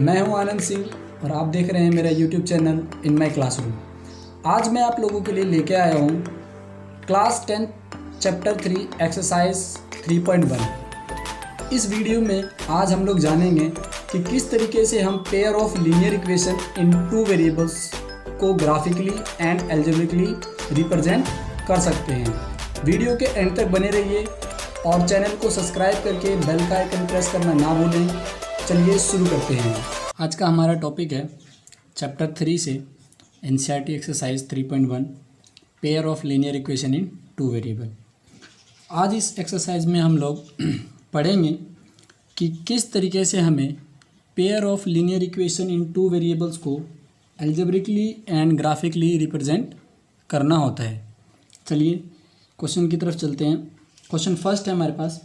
मैं हूं आनंद सिंह और आप देख रहे हैं मेरा YouTube channel in my classroom. आज मैं आप लोगों के लिए लेके आया हूं क्लास 10 चैप्टर 3 एक्सरसाइज 3.1। इस वीडियो में आज हम लोग जानेंगे कि किस तरीके से हम pair of linear equation in two variables को ग्राफिकली एंड एल्जेब्रिकली रिप्रेजेंट कर सकते हैं। वीडियो के एंड तक बने रहिए और चैनल को सब्सक्राइब करके बेल का आइकन प्रेस करना ना भूलें। चलिए शुरू करते हैं। आज का हमारा टॉपिक है चैप्टर 3 से NCERT exercise 3.1 pair of linear equation in two variable. आज इस एक्सरसाइज में हम लोग पढ़ेंगे कि किस तरीके से हमें pair of linear equation in two variables को एल्जेब्रिकली एंड ग्राफिकली रिप्रेजेंट करना होता है। चलिए क्वेश्चन की तरफ चलते हैं। क्वेश्चन फर्स्ट है हमारे पास,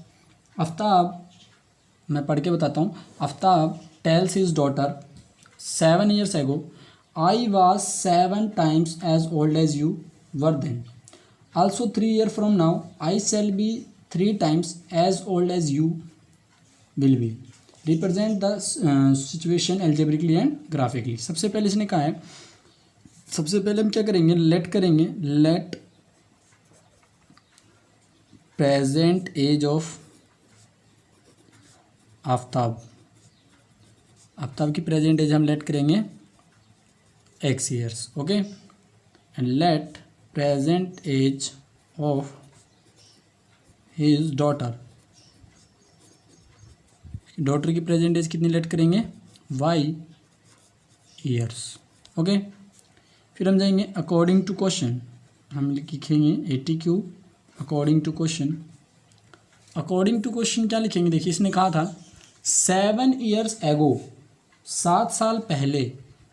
आफ्ताब, मैं पढ़ के बताता हूँ। Aftab tells his daughter 7 years ago, I was 7 times as old as you were then. Also 3 years from now, I shall be 3 times as old as you will be. Represent the situation algebraically and graphically. सबसे पहले इसने कहा है, सबसे पहले हम क्या करेंगे, लेट करेंगे, let present age of Aftab. Aftab की प्रेजेंट एज हम लेट करेंगे x years, okay. And let present age of his daughter, daughter की प्रेजेंट एज कितनी लेट करेंगे, y ईयर्स, ओके। फिर हम जाएंगे अकॉर्डिंग टू क्वेश्चन, हम लिखेंगे ATQ according to question. According to question क्या लिखेंगे, देखिए इसने कहा था 7 ईयर्स एगो, 7 साल पहले।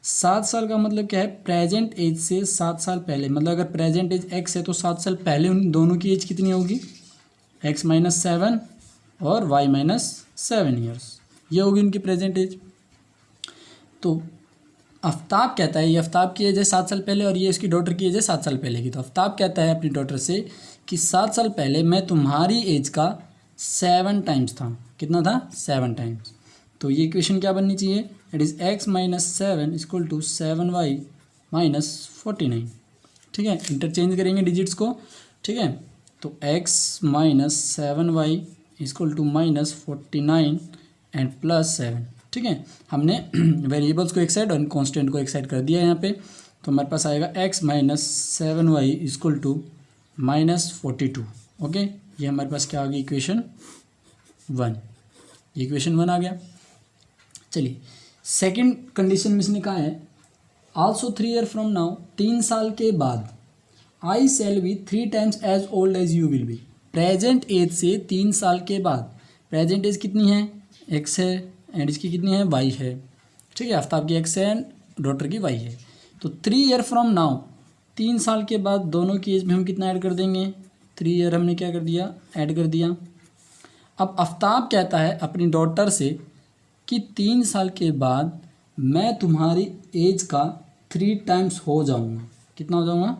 7 साल का मतलब क्या है, प्रेजेंट एज से 7 साल पहले। मतलब अगर प्रेजेंट एज x है तो 7 साल पहले उन दोनों की एज कितनी होगी, x माइनस 7 और y माइनस 7 ईयर्स, ये होगी उनकी प्रेजेंट एज। तो आफ्ताब कहता है, ये आफ्ताब की एज है 7 साल पहले और ये इसकी डॉटर की एज है 7 साल पहले की। तो आफ्ताब कहता है अपनी डॉटर से कि 7 साल पहले मैं तुम्हारी एज का 7 टाइम्स था। कितना था, 7 टाइम्स। तो ये इक्वेशन क्या बननी चाहिए, it is x minus 7 equal to 7y minus 49। ठीक है, इंटरचेंज करेंगे डिजिट्स को, ठीक है। तो x minus 7y equal to minus 49 and plus 7। ठीक है, हमने वेरिएबल्स को एक साइड और कांस्टेंट को एक साइड कर दिया यहाँ पे। तो हमारे पास आएगा x minus 7y equal to minus 42, okay. ये हमारे पास क्या आ गई, इक्वेशन 1। इक्वेशन 1 आ गया। चलिए सेकंड कंडीशन में इसने कहा है आल्सो 3 ईयर फ्रॉम नाउ, 3 साल के बाद, I shall be 3 times as old as you will be. Present age से 3 साल के बाद, प्रेजेंट एज कितनी है, x है एंड इसकी कितनी है, y है। ठीक है, आफ्ताब की x है एंड डॉटर की y है। तो 3 ईयर फ्रॉम नाउ, 3 साल के बाद दोनों की एज में हम कितना ऐड कर देंगे, 3 ईयर हमने क्या कर दिया, ऐड कर दिया। अब आफ्ताब कहता है अपनी डॉटर से कि 3 साल के बाद मैं तुम्हारी एज का 3 टाइम्स हो जाऊंगा। कितना हो जाऊंगा,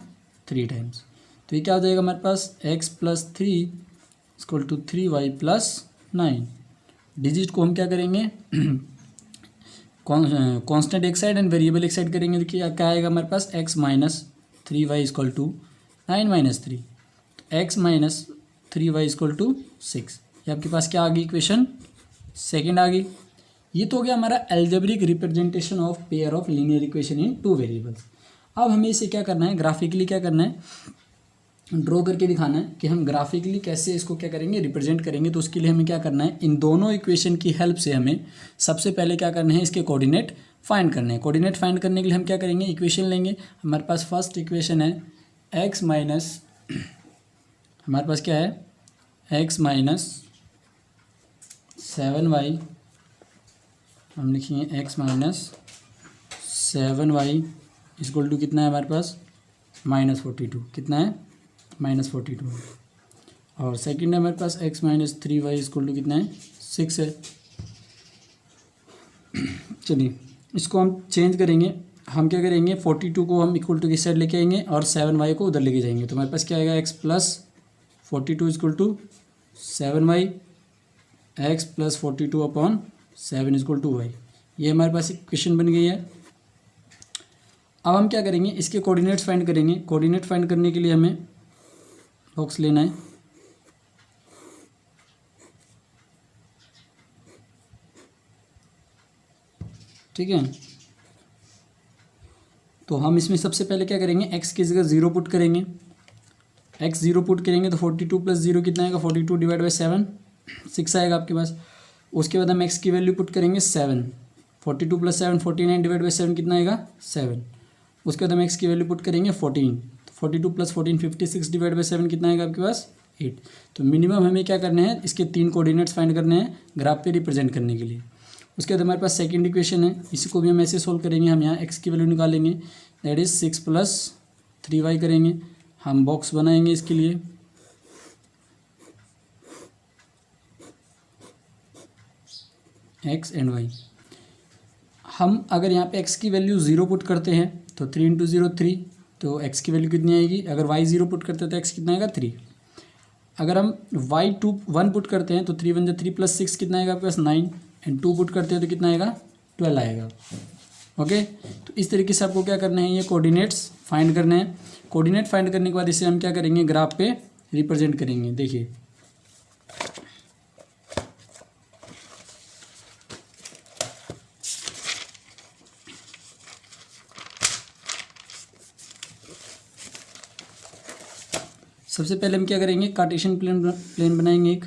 3 टाइम्स। तो ये क्या हो जाएगा हमारे पास, x plus 3 equal to 3y plus 9। Digit को हम क्या करेंगे, कांस्टेंट एक साइड एंड वेरिएबल एक साइड करेंगे। देखिए क्या आएगा हमारे पास, x minus 3y equal to 9 minus 3, x minus 3y equal to 6। ये आपके पास क्या आ गई, इक्वेशन सेकंड आ गई। ये तो हो गया हमारा algebraic representation of pair of linear equation in two variables. अब हमें इसे क्या करना है, ग्राफिकली क्या करना है, ड्रॉ करके दिखाना है कि हम ग्राफिकली कैसे इसको क्या करेंगे, रिप्रेजेंट करेंगे। तो उसके लिए हमें क्या करना है, इन दोनों इक्वेशन की हेल्प से हमें सबसे पहले क्या करना है, इसके कोऑर्डिनेट फाइंड करने हैं। कोऑर्डिनेट फाइंड करने के लिए हम क्या करेंगे, इक्वेशन लेंगे। हमारे पास फर्स्ट इक्वेशन है x माइनस, हमारे पास क्या है, x माइनस 7y, हम लिखेंगे x minus 7y equal to कितना है हमारे पास, माइनस 42। कितना है, माइनस 42। और सेकंड है हमारे पास x minus 3y equal to कितना है, 6 है। चलिए इसको हम चेंज करेंगे। हम क्या करेंगे, 42 को हम इक्वल टू किस साइड लेके आएंगे और 7y को उधर लेके जाएंगे। तो हमारे पास क्या आएगा, x plus 42 equal to 7y, x plus 42 upon 7 equal to Y. ये हमारे पास इक्वेशन बन गई है। अब हम क्या करेंगे, इसके कोऑर्डिनेट्स फाइंड करेंगे। कोऑर्डिनेट फाइंड करने के लिए हमें बॉक्स लेना है। ठीक है, तो हम इसमें सबसे पहले क्या करेंगे, x की जगह 0 पुट करेंगे। x 0 पुट करेंगे तो 42 + 0 कितना आएगा, 42 / 7 6 आएगा आपके पास। उसके बाद हम x की वैल्यू पुट करेंगे 7, 42 + 7 49 / 7 कितना आएगा 7। उसके बाद हम x की वैल्यू पुट करेंगे 14, 42 + 14 56 / 7 कितना आएगा आपके पास 8। तो मिनिमम हमें क्या करना है, इसके 3 कोऑर्डिनेट्स फाइंड करने हैं ग्राफ पे रिप्रेजेंट करने के लिए। उसके बाद हमारे पास सेकंड इक्वेशन है, इसी को भी हम ऐसे सोल्व करेंगे। हम यहाँ x की वैल्यू निकालेंगे, दैट इज़ 6 + 3y करेंगे। हम बॉक्स बनाएंगे इसके लिए। x एंड y, हम अगर यहाँ पे x की वैल्यू 0 पुट करते हैं तो 3 × 0 3, तो x की वैल्यू कितनी आएगी। अगर y 0 पुट करते हैं तो x कितना आएगा 3। अगर हम y 1 पुट करते हैं तो 3 × 1 = 3 + 6 कितना आएगा आपके पास 9, एंड 2 पुट करते हैं तो कितना आएगा 12 आएगा। ओके, तो इस तरीके से आपको क्या करना है, ये कोऑर्डिनेट्स फाइंड करने हैं। कोऑर्डिनेट फाइंड करने के बाद इसे हम क्या करेंगे, ग्राफ पे रिप्रेजेंट करेंगे। देखिए सबसे पहले हम क्या करेंगे, कार्टेशियन प्लेन बनाएंगे एक।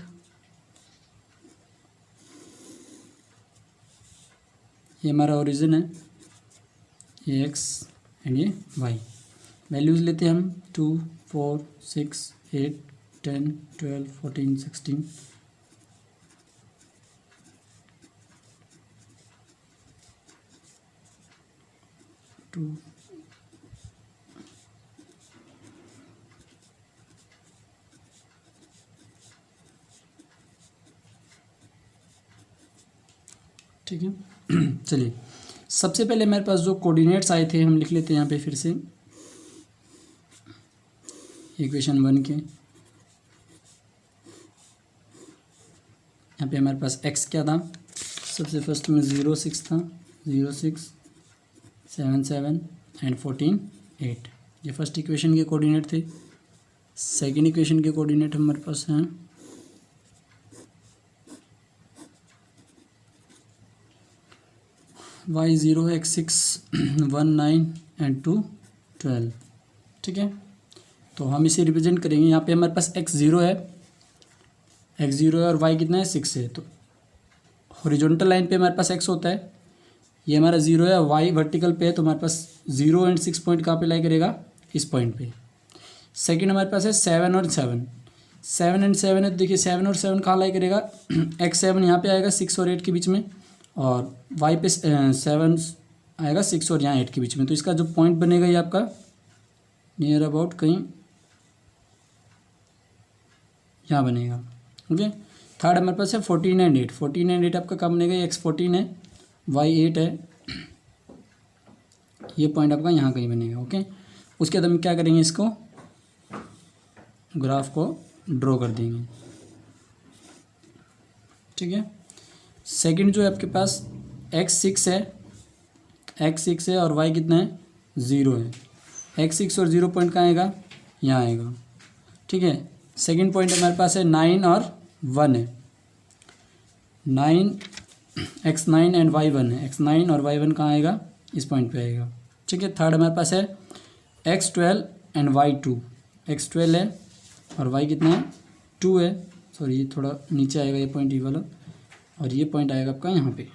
ये हमारा ओरिजिन है, ये x एंड ये y। वैल्यूज़ लेते हैं हम 2 4 6 8 10 12 14 16। ठीक है, चलिए सबसे पहले हमारे पास जो कोऑर्डिनेट्स आए थे हम लिख लेते हैं यहाँ पे फिर से इक्वेशन 1 के। यहाँ पे हमारे पास x क्या था, सबसे फर्स्ट में 0 6 था, 0 6 7 7 एंड 14 8। ये फर्स्ट इक्वेशन के कोऑर्डिनेट थे। सेकेंड इक्वेशन के कोऑर्डिनेट हमारे पास हैं y 0 x 6 1 9 एंड 2 12। ठीक है, तो हम इसे रिप्रेजेंट करेंगे। यहाँ पे हमारे पास x 0 है, x 0 है और y कितना है 6 है। तो हॉरिजॉन्टल लाइन पे हमारे पास x होता है, ये हमारा 0 है, y वर्टिकल पे है, तो हमारे पास 0 एंड 6 पॉइंट कहाँ पे लाई करेगा, इस पॉइंट पे। सेकंड हमारे पास है 7 और 7, 7 एंड 7 है, तो देखिए 7 और 7 कहाँ लाई करेगा, x 7 यहाँ पे आएगा 6 और 8 के बीच में, और y पे 7 आएगा 6 और यहाँ 8 के बीच में। तो इसका जो पॉइंट बनेगा ये आपका नियर अबाउट कहीं यहाँ बनेगा। ओके, थर्ड हमारे पास है 14 एंड 8, 14 एंड 8 आपका कहाँ बनेगा, ये x 14 है, y 8 है, ये पॉइंट आपका यहाँ कहीं बनेगा। ओके, उसके बाद हम क्या करेंगे, इसको ग्राफ को ड्रॉ कर देंगे। ठीक है, सेकंड जो है आपके पास x 6 है, x 6 है और y कितना है 0 है। x 6 और 0 पॉइंट कहाँ आएगा, यहाँ आएगा। ठीक है, सेकंड पॉइंट हमारे पास है 9 और 1 है, 9 x 9 एंड y 1 है, x 9 और y 1 कहाँ आएगा, इस पॉइंट पे आएगा। ठीक है, थर्ड हमारे पास है x 12 एंड y 2, x 12 है और y कितना है 2 है, सॉरी ये थोड़ा नीचे आएगा ये पॉइंट, ये वाला, और ये पॉइंट आएगा आपका यहाँ पे।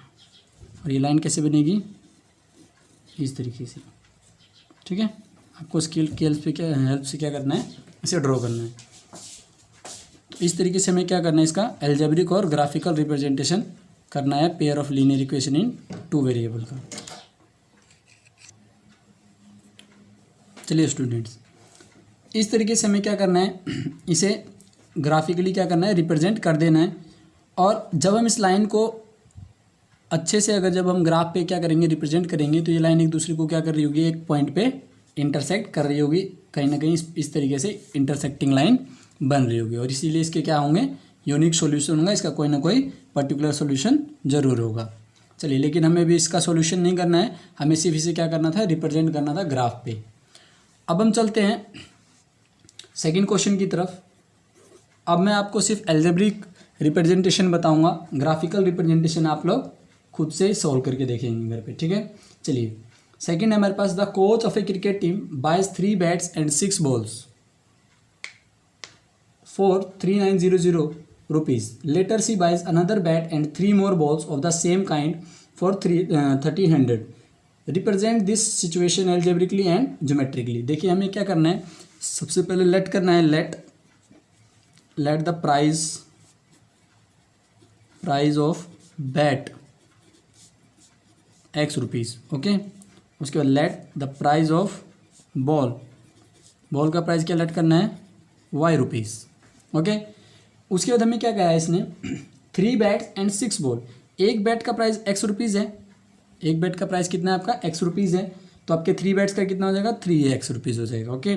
और ये लाइन कैसे बनेगी, इस तरीके से। ठीक है, आपको स्केल के हेल्प से क्या करना है, इसे ड्रॉ करना है। तो इस तरीके से हमें क्या करना है, इसका एल्जेब्रिक और ग्राफिकल रिप्रेजेंटेशन करना है pair of linear equation in 2 variable का। चलिए स्टूडेंट्स, इस तरीके से हमें क्या करना है, इसे ग्राफिकली क्या करना है, रिप्रेजेंट कर देना है। और जब हम इस लाइन को अच्छे से अगर जब हम ग्राफ पे क्या करेंगे, रिप्रेजेंट करेंगे, तो ये लाइन एक दूसरे को क्या कर रही होगी, एक पॉइंट पे इंटरसेक्ट कर रही होगी, कहीं ना कहीं इस तरीके से इंटरसेक्टिंग लाइन बन रही होगी। और इसीलिए इसके क्या होंगे, यूनिक सॉल्यूशन होगा, इसका कोई ना कोई पर्टिकुलर सॉल्यूशन जरूर होगा। चलिए, लेकिन हमें भी इसका सॉल्यूशन नहीं करना है, हमें सिर्फ इसे क्या करना था, रिप्रेजेंट करना था ग्राफ पे। अब हम चलते हैं सेकंड क्वेश्चन की तरफ। अब मैं आपको सिर्फ एल्जेब्रिक रिप्रेजेंटेशन बताऊंगा, ग्राफिकल रिप्रेजेंटेशन आप लोग खुद से सॉल्व करके देखेंगे घर पे, ठीक है। चलिए, सेकंड है हमारे पास, the coach of a cricket team buys 3 bats and 6 balls for 3900 rupees. Later she buys another bat and 3 more balls of the same kind for 1300. Represent this situation algebraically and geometrically. देखिए हमें क्या करना है, सबसे पहले late करना है, let the price of bat x rupees, okay. उसके बाद let the price of ball का प्राइस क्या लेट करना है, y रुपीज़, ओके। उसके बाद हमें क्या कहा है इसने, 3 बैट्स एंड 6 बॉल। एक बैट का प्राइस x रुपीज़ है, एक बैट का प्राइस कितना है आपका, x रुपीज़ है, तो आपके 3 बैट्स का कितना हो जाएगा, 3x रुपीज़ हो जाएगा, ओके।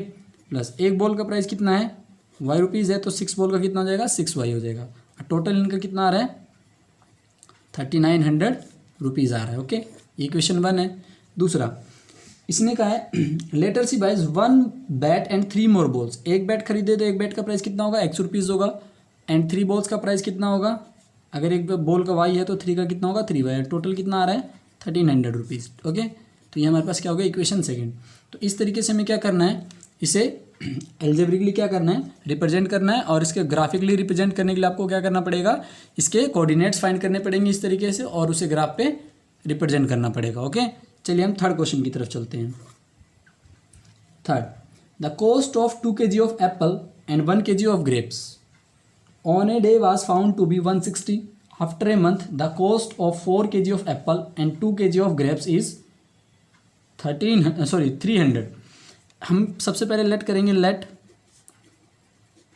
प्लस एक बॉल का प्राइस कितना है, y रुपीज़ है, तो 6 बॉल का कितना हो जाएगा, 6y हो जाएगा। टोटल इनका कितना आ रहा है, 3900 रुपीज़ आ रहा है, ओके। ये क्वेश्चन 1 है। दूसरा इसने कहा है, later C buys 1 bat and 3 more balls. एक बैट खरीदे तो एक बैट का प्राइस कितना होगा, x रुपीज़ होगा, एंड 3 बॉल्स का प्राइस कितना होगा, अगर एक बॉल का y है तो 3 का कितना होगा, 3y। टोटल कितना आ रहा है, 1300 रुपीज़, ओके। तो ये हमारे पास क्या होगा, इक्वेशन सेकंड। तो इस तरीके से हमें क्या करना है, इसे एल्जेब्रिकली क्या करना है, रिप्रेजेंट करना है, और इसके ग्राफिकली रिप्रेजेंट करने के लिए आपको क्या करना पड़ेगा, इसके कोऑर्डिनेट्स फाइंड करने पड़ेंगे इस तरीके से, और उसे ग्राफ पे रिप्रेजेंट करना पड़ेगा, ओके। चलिए हम थर्ड क्वेश्चन की तरफ चलते हैं। Third, the cost of 2 kg of Apple and 1 kg of grapes on a day was found to be 160. After a month, the cost of 4 kg of apple and 2 kg of grapes is 300. हम सबसे पहले late करेंगे, let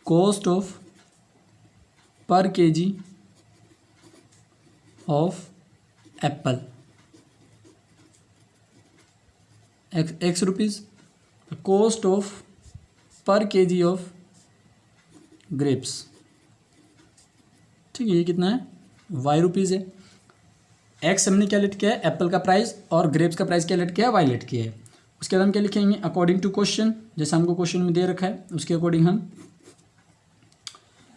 cost of पर KG of Apple x rupees, cost of पर KG of grapes, ठीक है, ये कितना है, y रुपीज़ है। x हमने क्या लेट किया है, एप्पल का प्राइस, और ग्रेप्स का प्राइस क्या लेट किया है, y लेट किया है। उसके बाद हम क्या लिखेंगे, अकॉर्डिंग टू क्वेश्चन, जैसा हमको क्वेश्चन में दे रखा है उसके अकॉर्डिंग हम,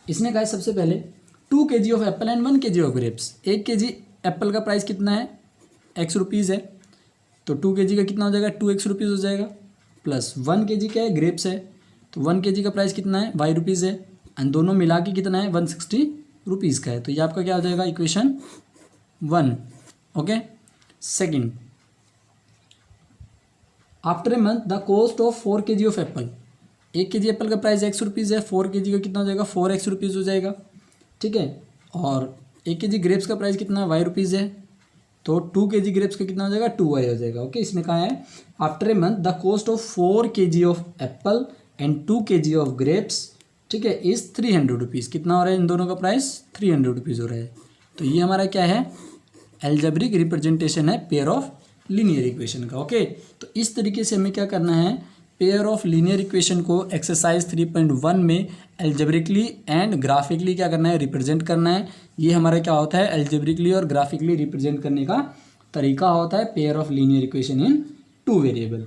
इसने कहा है सबसे पहले 2 kg of Apple and 1 kg of grapes. 1 kg Apple का प्राइस कितना है, x रुपीज़ है, तो 2 kg का कितना हो जाएगा, 2x रुपीज़ हो जाएगा, प्लस 1 kg क्या है, ग्रेप्स है, तो 1 kg का प्राइस कितना है, y रुपीज़ है, एंड दोनों मिला के कितना है, 160 रुपीज़ का है। तो ये आपका क्या हो जाएगा, equation 1, okay. Second, after a month the cost of 4 kg of Apple. 1 kg Apple का प्राइस x रुपीज़ है, 4 kg का कितना हो जाएगा, 4x रुपीज़ हो जाएगा, ठीक है। और 1 kg ग्रेप्स का प्राइस कितना है, y रुपीज़ है, तो 2 kg ग्रेप्स का कितना हो जाएगा, 2y हो जाएगा, ओके। इसमें कहा है, after a month the cost of 4 kg of Apple and 2 kg of grapes, ठीक है, इज़ 300 रुपीज़। कितना हो रहा है, इन दोनों का प्राइस 300 रुपीज़ हो रहा है। तो ये हमारा क्या है, एल्जेब्रिक रिप्रेजेंटेशन है पेयर ऑफ लीनियर इक्वेशन का, ओके। तो इस तरीके से हमें क्या करना है, पेयर ऑफ लीनियर इक्वेशन को एक्सरसाइज 3.1 में एल्जेब्रिकली एंड ग्राफिकली क्या करना है, रिप्रेजेंट करना है। ये हमारा क्या होता है, एल्जेब्रिकली और ग्राफिकली रिप्रेजेंट करने का तरीका होता है pair of linear equation in 2 variable.